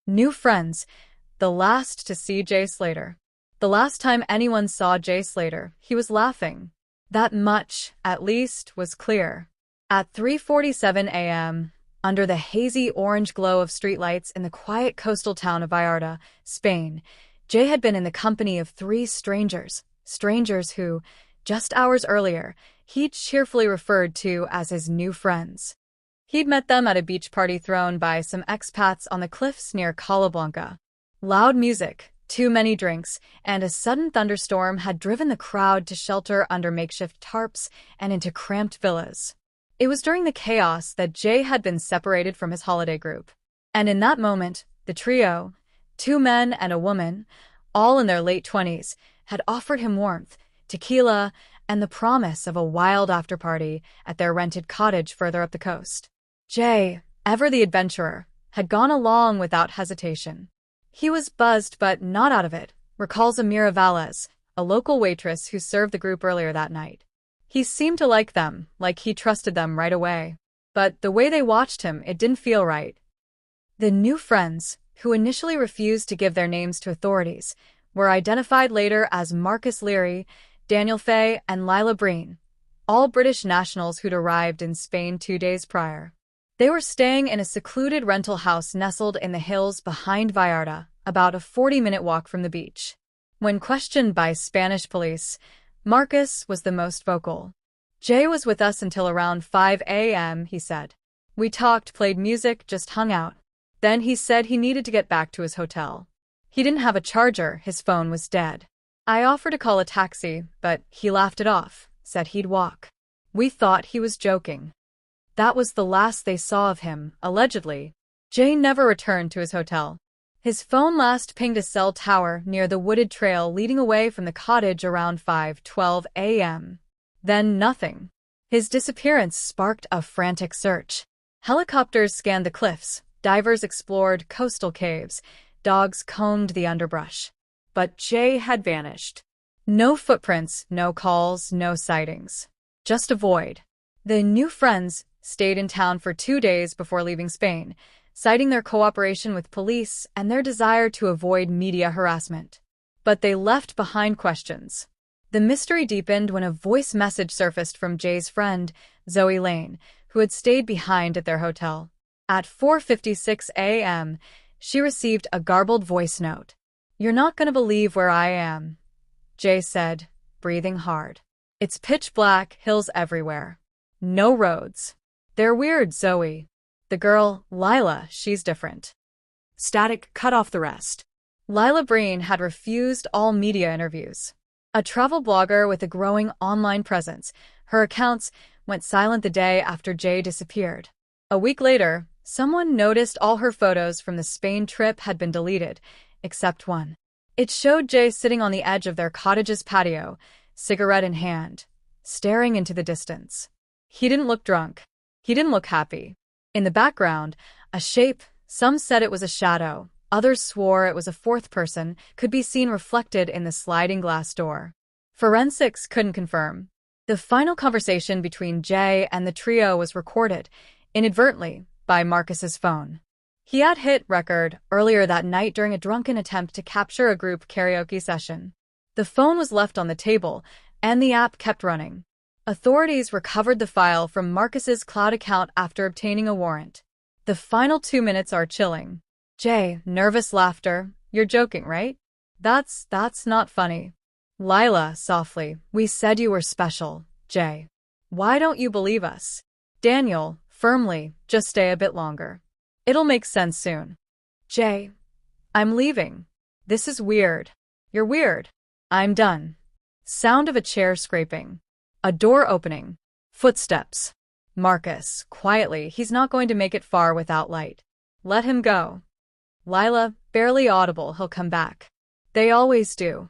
New friends, the last to see Jay Slater. The last time anyone saw Jay Slater, he was laughing. That much, at least, was clear. At 3:47 a.m., under the hazy orange glow of streetlights in the quiet coastal town of Vallarta, Spain, Jay had been in the company of three strangers who, just hours earlier, he'd cheerfully referred to as his new friends. He'd met them at a beach party thrown by some expats on the cliffs near Calablanca. Loud music, too many drinks, and a sudden thunderstorm had driven the crowd to shelter under makeshift tarps and into cramped villas. It was during the chaos that Jay had been separated from his holiday group. And in that moment, the trio, two men and a woman, all in their late 20s, had offered him warmth, tequila, and the promise of a wild after-party at their rented cottage further up the coast. Jay, ever the adventurer, had gone along without hesitation. He was buzzed but not out of it, recalls Amira Valles, a local waitress who served the group earlier that night. He seemed to like them, like he trusted them right away. But the way they watched him, it didn't feel right. The new friends, who initially refused to give their names to authorities, were identified later as Marcus Leary, Daniel Fay, and Lila Breen, all British nationals who'd arrived in Spain 2 days prior. They were staying in a secluded rental house nestled in the hills behind Vallarta, about a 40-minute walk from the beach. When questioned by Spanish police, Marcus was the most vocal. "Jay was with us until around 5 a.m., he said. "We talked, played music, just hung out. Then he said he needed to get back to his hotel. He didn't have a charger, his phone was dead. I offered to call a taxi, but he laughed it off, said he'd walk. We thought he was joking." That was the last they saw of him, allegedly. Jay never returned to his hotel. His phone last pinged a cell tower near the wooded trail leading away from the cottage around 5:12 a.m. Then nothing. His disappearance sparked a frantic search. Helicopters scanned the cliffs, divers explored coastal caves, dogs combed the underbrush. But Jay had vanished. No footprints, no calls, no sightings. Just a void. The new friends stayed in town for 2 days before leaving Spain, citing their cooperation with police and their desire to avoid media harassment. But they left behind questions. The mystery deepened when a voice message surfaced from Jay's friend, Zoe Lane, who had stayed behind at their hotel. At 4:56 a.m., she received a garbled voice note. "You're not going to believe where I am," Jay said, breathing hard. "It's pitch black, hills everywhere. No roads. They're weird, Zoe. The girl, Lila, she's different." Static cut off the rest. Lila Breen had refused all media interviews. A travel blogger with a growing online presence, her accounts went silent the day after Jay disappeared. A week later, someone noticed all her photos from the Spain trip had been deleted, except one. It showed Jay sitting on the edge of their cottage's patio, cigarette in hand, staring into the distance. He didn't look drunk. He didn't look happy. In the background, a shape, some said it was a shadow, others swore it was a fourth person, could be seen reflected in the sliding glass door. Forensics couldn't confirm. The final conversation between Jay and the trio was recorded, inadvertently, by Marcus's phone. He had hit record earlier that night during a drunken attempt to capture a group karaoke session. The phone was left on the table, and the app kept running. Authorities recovered the file from Marcus's cloud account after obtaining a warrant. The final 2 minutes are chilling. Jay, nervous laughter. "You're joking, right? That's not funny." Lila, softly. "We said you were special, Jay. Why don't you believe us?" Daniel, firmly. "Just stay a bit longer. It'll make sense soon." Jay, "I'm leaving. This is weird." "You're weird. I'm done." Sound of a chair scraping. A door opening. Footsteps. Marcus, quietly, "He's not going to make it far without light. Let him go." Lila, barely audible, "He'll come back. They always do."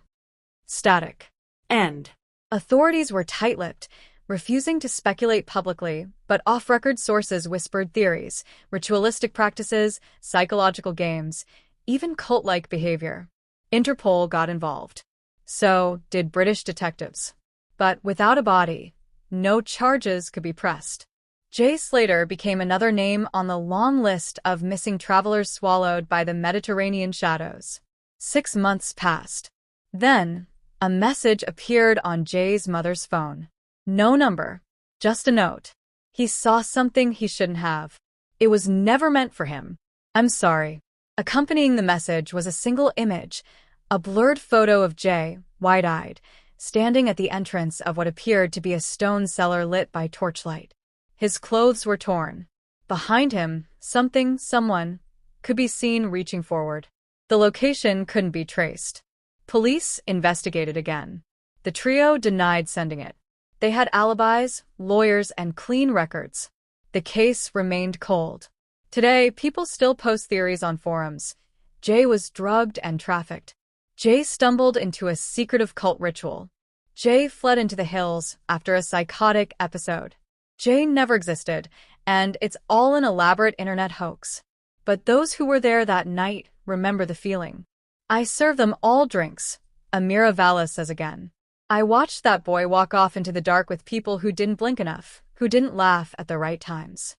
Static. End. Authorities were tight-lipped, refusing to speculate publicly, but off-record sources whispered theories, ritualistic practices, psychological games, even cult-like behavior. Interpol got involved. So did British detectives. But without a body, no charges could be pressed. Jay Slater became another name on the long list of missing travelers swallowed by the Mediterranean shadows. 6 months passed. Then, a message appeared on Jay's mother's phone. No number, just a note. He saw something he shouldn't have. It was never meant for him. I'm sorry. Accompanying the message was a single image, a blurred photo of Jay, wide-eyed, standing at the entrance of what appeared to be a stone cellar lit by torchlight. His clothes were torn. Behind him, someone, could be seen reaching forward. The location couldn't be traced. Police investigated again. The trio denied sending it. They had alibis, lawyers, and clean records. The case remained cold. Today, people still post theories on forums. Jay was drugged and trafficked. Jay stumbled into a secretive cult ritual. Jay fled into the hills after a psychotic episode. Jay never existed, and it's all an elaborate internet hoax. But those who were there that night remember the feeling. I serve them all drinks, Amira Vallis says again. I watched that boy walk off into the dark with people who didn't blink enough, who didn't laugh at the right times.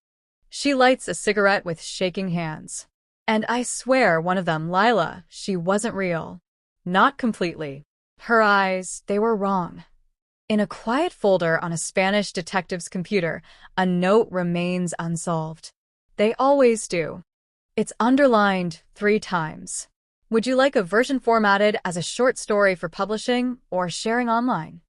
She lights a cigarette with shaking hands. And I swear one of them, Lila, she wasn't real. Not completely. Her eyes, they were wrong. In a quiet folder on a Spanish detective's computer, a note remains unsolved. They always do. It's underlined 3 times. Would you like a version formatted as a short story for publishing or sharing online?